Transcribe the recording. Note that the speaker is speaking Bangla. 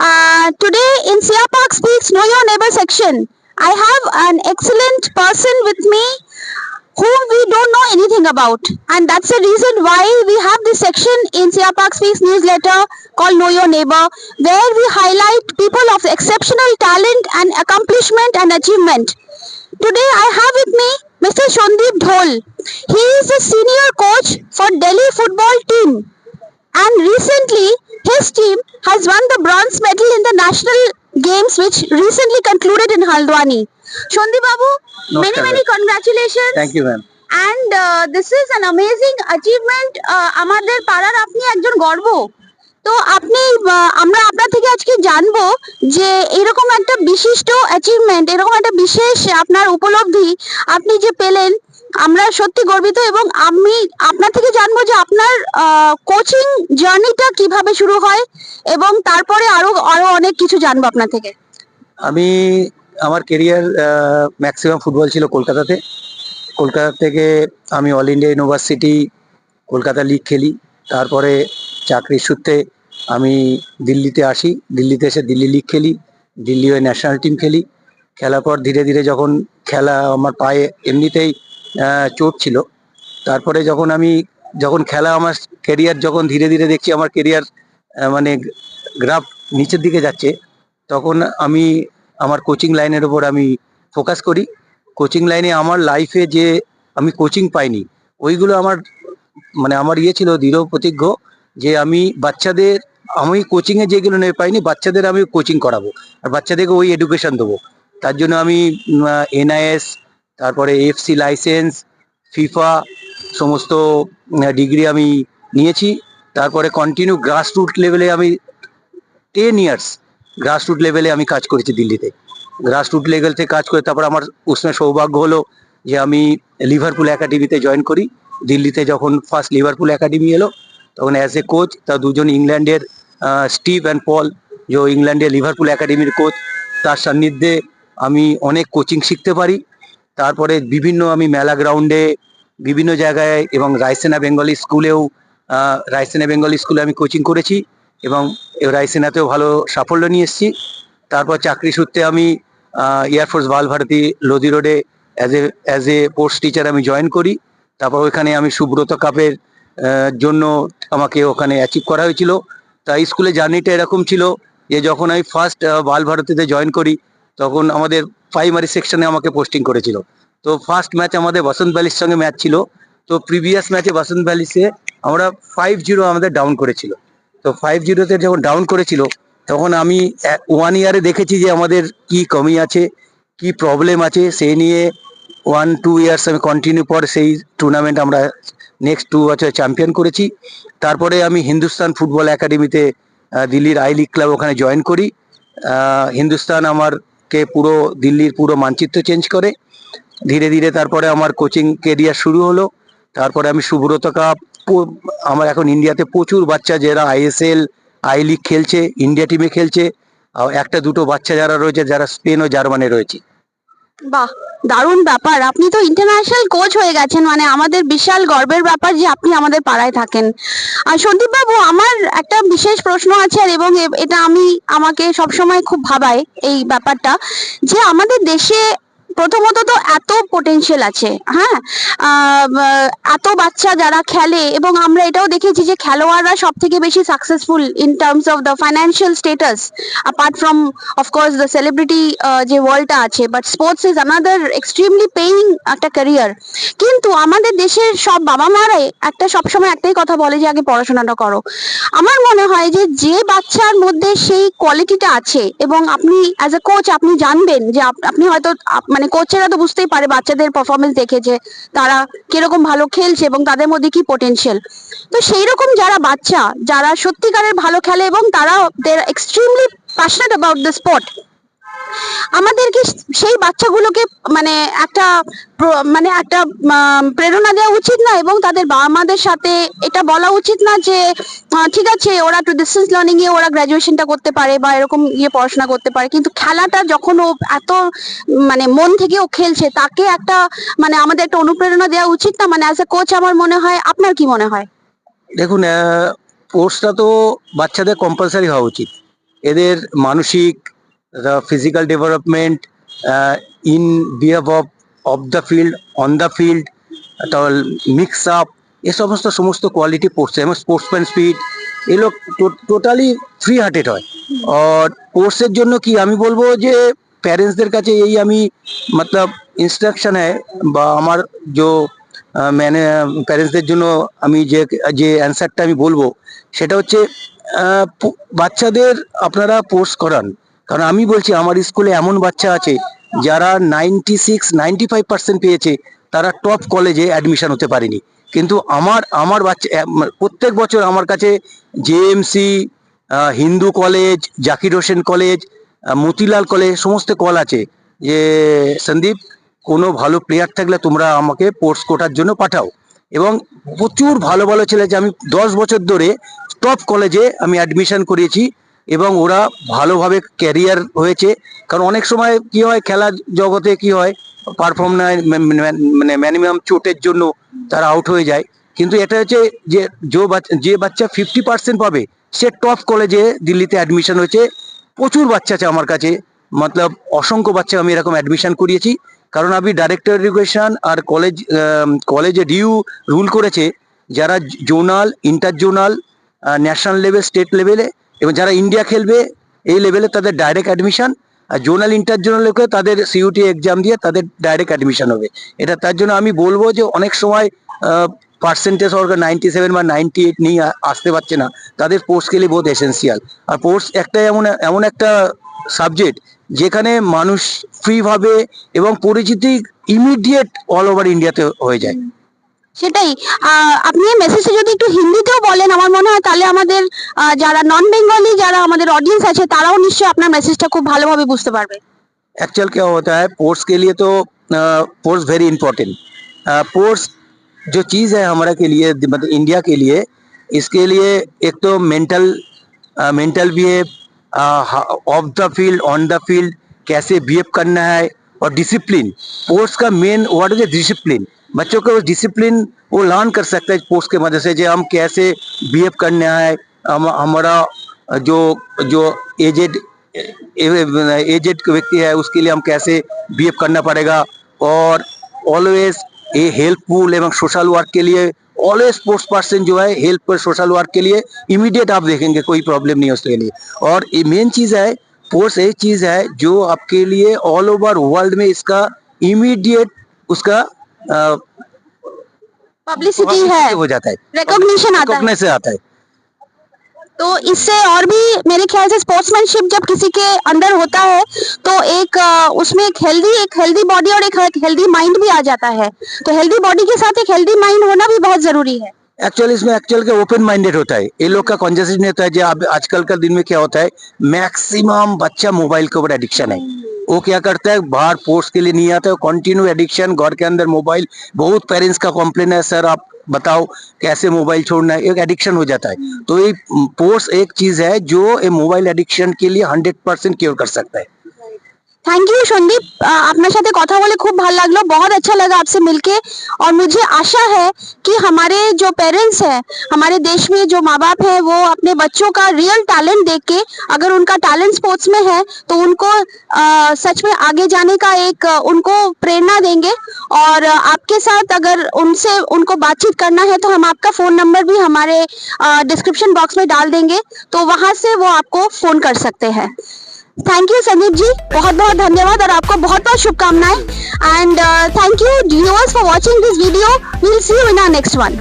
Today in Sia Park Speaks Know Your Neighbor section, I have an excellent person with me whom we don't know anything about. And that's the reason why we have this section in Sia Park Speaks newsletter called Know Your Neighbor, where we highlight people of exceptional talent and accomplishment and achievement. Today I have with me Mr. Shondeep Dhol. He is a senior coach for Delhi football team. And recently, his team has won the bronze medal in the national games, which recently concluded in Haldwani. Shondi Babu, many Namaskar, many congratulations. Thank you, ma'am. And this is an amazing achievement. আমাদের পাড়ার আপনি একজন গর্ব। তো আপনি আমরা আপনার থেকে আজকে জানবো যে এরকম একটা বিশিষ্ট অ্যাচিভমেন্ট, এরকম একটা বিশেষ আপনার উপলব্ধি আপনি যে পেলেন, আমরা সত্যি গর্বিত। এবং আমি আপনার থেকে জানবো যে আপনার কোচিং জার্নিটা কিভাবে শুরু হয়, এবং তারপরে আরো আরো অনেক কিছু জানবো আপনার থেকে। আমি আমার কেরিয়ার ম্যাক্সিমাম ফুটবল ছিল কলকাতাতে। কলকাতা থেকে আমি all India university Kolkata league খেলি। তারপরে চাকরির সূত্রে আমি দিল্লিতে আসি। দিল্লিতে এসে দিল্লি লিগ খেলি, দিল্লি হয়ে ন্যাশনাল টিম খেলি। খেলার পর ধীরে ধীরে যখন খেলা আমার পায়ে এমনিতেই চোট ছিল, তারপরে যখন খেলা আমার কেরিয়ার যখন ধীরে ধীরে দেখছি আমার কেরিয়ার মানে গ্রাফ নিচের দিকে যাচ্ছে, তখন আমি আমার কোচিং লাইনের উপর আমি ফোকাস করি। কোচিং লাইনে আমার লাইফে যে আমি কোচিং পাইনি, ওইগুলো আমার ছিল দৃঢ় প্রতিজ্ঞ যে আমি কোচিংয়ে যেগুলো পাইনি বাচ্চাদের আমি কোচিং করাবো আর বাচ্চাদেরকে ওই এডুকেশন দেবো। তার জন্য আমি NIS, তারপরে AFC লাইসেন্স, ফিফা সমস্ত ডিগ্রি আমি নিয়েছি। তারপরে কন্টিনিউ গ্রাসরুট লেভেলে আমি 10 ইয়ার্স গ্রাসরুট লেভেলে আমি কাজ করেছি দিল্লিতে। গ্রাসরুট লেভেল থেকে কাজ করে তারপর আমার উসমে সৌভাগ্য হলো যে আমি লিভারপুল একাডেমিতে জয়েন করি। দিল্লিতে যখন ফার্স্ট লিভারপুল একাডেমি এলো, তখন অ্যাজ এ কোচ তা দুজন ইংল্যান্ডের স্টিভ অ্যান্ড পল, যে ইংল্যান্ডের লিভারপুল একাডেমির কোচ, তার সান্নিধ্যে আমি অনেক কোচিং শিখতে পারি। তারপরে আমি মেলা গ্রাউন্ডে বিভিন্ন জায়গায় এবং রায়সেনা বেঙ্গলি স্কুলে আমি কোচিং করেছি এবং রায়সেনাতেও ভালো সাফল্য নিয়ে এসেছি। তারপর চাকরি সূত্রে আমি এয়ারফোর্স বাল ভারতী লোদি রোডে অ্যাজ এ পোস্ট টিচার আমি জয়েন করি। তারপর ওখানে আমি সুব্রত কাপের জন্য আমাকে ওখানে অ্যাচিভ করা হয়েছিল। তাই স্কুলে জার্নিটা এরকম ছিল যে যখন আমি ফার্স্ট বাল ভারতীতে জয়েন করি, তখন আমাদের প্রাইমারি সেকশনে আমাকে পোস্টিং করেছিল। তো ফার্স্ট ম্যাচ আমাদের বসন্ত ভ্যালির সঙ্গে ম্যাচ ছিল। তো প্রিভিয়াস ম্যাচে বসন্ত ভ্যালিসে আমরা 5-0 আমাদের ডাউন করেছিল। তো 5-0-তে যখন ডাউন করেছিল, তখন আমি 1 ইয়ারে দেখেছি যে আমাদের কি কমি আছে, কি প্রবলেম আছে, সেই নিয়ে 1-2 ইয়ার্স আমি কন্টিনিউ পর সেই টুর্নামেন্ট আমরা নেক্সট 2 বছর চ্যাম্পিয়ন করেছি। তারপরে আমি হিন্দুস্তান ফুটবল একাডেমিতে দিল্লির আই লিগ ক্লাব ওখানে জয়েন করি। হিন্দুস্তান আমারকে পুরো দিল্লির পুরো মানচিত্র চেঞ্জ করে। ধীরে ধীরে তারপরে আমার কোচিং কেরিয়ার শুরু হলো। তারপরে আমি সুব্রত কাপ, আমার এখন ইন্ডিয়াতে প্রচুর বাচ্চা যারা ISL আই লিগ খেলছে, ইন্ডিয়া টিমে খেলছে। একটা দুটো বাচ্চা যারা রয়েছে যারা স্পেন ও জার্মানি রয়েছে। বাহ, দারুণ ব্যাপার। আপনি তো ইন্টারন্যাশনাল কোচ হয়ে গেছেন, মানে আমাদের বিশাল গর্বের ব্যাপার যে আপনি আমাদের পাড়ায় থাকেন। আর সন্দীপ বাবু, আমার একটা বিশেষ প্রশ্ন আছে, আর এবং এটা আমাকে সবসময় খুব ভাবায় এই ব্যাপারটা, যে আমাদের দেশে প্রথমত তো এত পোটেনশিয়াল আছে, হ্যাঁ, এত বাচ্চা যারা খেলে, এবং আমরা এটাও দেখেছি যে খেলোয়াড়রা সব থেকে বেশি successful in terms of the financial status, apart from of course the celebrity যে ওয়ার্ল্ডটা আছে, but sports is another extremely paying একটা ক্যারিয়ার। কিন্তু আমাদের দেশের সব বাবা মারাই সবসময় একটাই কথা বলে যে আগে পড়াশোনাটা করো। আমার মনে হয় যে বাচ্চার মধ্যে সেই কোয়ালিটিটা আছে, এবং আপনি অ্যাজ এ কোচ আপনি জানবেন যে আপনি হয়তো মানে কোচেরা তো বুঝতেই পারে বাচ্চাদের পারফরমেন্স দেখে যে তারা কিরকম ভালো খেলছে এবং তাদের মধ্যে কি পোটেনশিয়াল। তো সেই রকম যারা সত্যিকারের ভালো খেলে এবং তারা they are extremely passionate about the sport, আমাদেরকে সেই বাচ্চাগুলোকে মানে একটা প্রেরণা দেওয়া উচিত না, এবং তাদের বাবা মাদের সাথে এটা বলা উচিত না যে ঠিক আছে ওরা টু ডিস্টেন্স লার্নিং এ ওরা গ্রাজুয়েশনটা করতে পারে বা এরকম পড়াশোনা করতে পারে, কিন্তু খেলাটা যখন ও এত মানে মন থেকে ও খেলছে, তাকে মানে আমাদের একটা অনুপ্রেরণা দেওয়া উচিত না? মানে অ্যাজ এ কোচ আমার মনে হয়, আপনার কি মনে হয়? দেখুন, স্পোর্টসটা তো বাচ্চাদের কম্পালসারি হওয়া উচিত। এদের মানসিক physical development in behave of the field on the field mix up এ সমস্ত কোয়ালিটি পড়ছে এবং স্পোর্টসম্যান স্পিড এগুলো টোটালি ফ্রি হার্টেড হয়। আর কোর্সের জন্য কি আমি বলবো যে প্যারেন্টসদের কাছে এই আমি মতলব ইনস্ট্রাকশন है বা আমার যে মানে প্যারেন্টসদের জন্য আমি যে অ্যান্সারটা আমি বলবো সেটা হচ্ছে বাচ্চাদের আপনারা কোর্স করান। কারণ আমি বলছি আমার স্কুলে এমন বাচ্চা আছে যারা 96-95% পেয়েছে, তারা টপ কলেজে অ্যাডমিশন হতে পারেনি। কিন্তু আমার বাচ্চা প্রত্যেক বছর আমার কাছে JMC, Hindu college, Zakir Hossain college, Motilal college সমস্ত কল আছে যে সন্দীপ কোনো ভালো প্লেয়ার থাকলে তোমরা আমাকে স্পোর্টস কোটার জন্য পাঠাও। এবং প্রচুর ভালো ভালো ছেলে যে আমি 10 বছর ধরে টপ কলেজে আমি অ্যাডমিশন করিয়েছি এবং ওরা ভালোভাবে ক্যারিয়ার হয়েছে। কারণ অনেক সময় কি হয় খেলার জগতে কি হয় পারফর্ম না মানে মিনিমাম চোটের জন্য তারা আউট হয়ে যায়। কিন্তু এটা হচ্ছে যে বাচ্চা 50% পাবে সে টপ কলেজে দিল্লিতে অ্যাডমিশন হয়েছে। প্রচুর বাচ্চা আছে আমার কাছে, মতলব অসংখ্য বাচ্চা আমি এরকম অ্যাডমিশন করিয়েছি। কারণ আমি ডাইরেক্টর এডুকেশন আর কলেজে ডিউ রুল করেছে যারা zonal, inter zonal, national level, state লেভেলে এবং যারা ইন্ডিয়া খেলবে এই লেভেলে তাদের ডাইরেক্ট অ্যাডমিশন, আর জোনাল ইন্টার জোনালকে তাদের সিইউটি এক্সাম দিয়ে তাদের ডাইরেক্ট অ্যাডমিশন হবে। এটা তার জন্য আমি বলবো যে অনেক সময় পার্সেন্টেজ সরকার 97 বা 98 নিয়ে আসতে পারছে না, তাদের স্পোর্টস খেলে বহুত এসেন্সিয়াল। আর স্পোর্টস একটা এমন একটা সাবজেক্ট যেখানে মানুষ ফ্রিভাবে এবং পরিচিতি ইমিডিয়েট অল ওভার ইন্ডিয়াতে হয়ে যায়। সেটাই। আপনি এই মেসেজটা যদি একটু হিন্দিতেও বলেন আমার মনে হয় তাহলে আমাদের যারা নন বেঙ্গলি যারা আমাদের ऑडियंस আছে তারাও নিশ্চয়ই আপনার মেসেজটা খুব ভালোভাবে বুঝতে পারবে। एक्चुअल क्या होता है स्पोर्ट्स के लिए तो स्पोर्ट्स वेरी इंपॉर्टेंट। स्पोर्ट्स जो चीज़ है हमारा के लिए मतलब इंडिया के लिए, इसके लिए एक तो mental behave of the field on the field कैसे बिहेव करना है, और डिसिप्लिन। स्पोर्ट्स का मेन वर्ड है डिसिप्लिन। बच्चों को डिसिप्लिन वो लर्न कर सकता है स्पोर्ट्स के मदद से, जो हम कैसे बिहेव करना है। हमारा जो जो एजेड व्यक्ति है उसके लिए हम कैसे बिहेव करना पड़ेगा। और ऑलवेज ये हेल्पफुल एवं सोशल वर्क के लिए ऑलवेज स्पोर्ट्स पर्सन जो है हेल्प पर सोशल वर्क के लिए इमीडिएट आप देखेंगे कोई प्रॉब्लम नहीं है उसके लिए। और ये मेन चीज़ है स्पोर्ट्स एक चीज़ है जो आपके लिए ऑल ओवर वर्ल्ड में इसका इमीडिएट उसका पब्लिसिटी है, हो जाता है, रिकॉग्निशन आता है। रिकॉग्निशन आता है। तो इससे और भी मेरे ख्याल से स्पोर्ट्समैनशिप जब किसी के अंदर होता है तो एक उसमें एक हेल्दी बॉडी और एक हेल्दी माइंड भी आ जाता है। तो हेल्दी बॉडी के साथ एक हेल्दी माइंड होना भी बहुत जरूरी है। एक्चुअली इसमें एक्चुअल के ओपन माइंडेड होता है, ये लोग का कॉन्शियस नहीं होता है। जो अब आजकल का दिन में क्या होता है मैक्सिमम बच्चा मोबाइल के ऊपर एडिक्शन है। वो क्या करता है बाहर स्पोर्ट्स के लिए नहीं आता है, कंटिन्यू एडिक्शन, घर के अंदर मोबाइल। बहुत पेरेंट्स का कंप्लेन है सर आप बताओ कैसे मोबाइल छोड़ना है, एक एडिक्शन हो जाता है। तो ये स्पोर्ट्स एक चीज है जो ये मोबाइल एडिक्शन के लिए 100% क्योर कर सकता है। थैंक यू संदीप, আপনার সাথে কথা বলে খুব ভালো লাগলো, बहुत अच्छा लगा आपसे मिलके। और मुझे आशा है कि हमारे जो पेरेंट्स हैं हमारे देश में जो माँ बाप हैं वो अपने बच्चों का रियल टैलेंट देख के अगर उनका टैलेंट स्पोर्ट्स में है तो उनको सच में आगे जाने का एक उनको प्रेरणा देंगे। और आपके साथ अगर उनको बातचीत करना है तो हम आपका फोन नंबर भी हमारे डिस्क्रिप्शन बॉक्स में डाल देंगे, तो वहां से वो आपको फोन कर सकते हैं। थैंक यू संदीप जी, बहुत बहुत धन्यवाद और आपको बहुत बहुत शुभकामनाएं। And thank you viewers for watching this video. We will see you in our next one.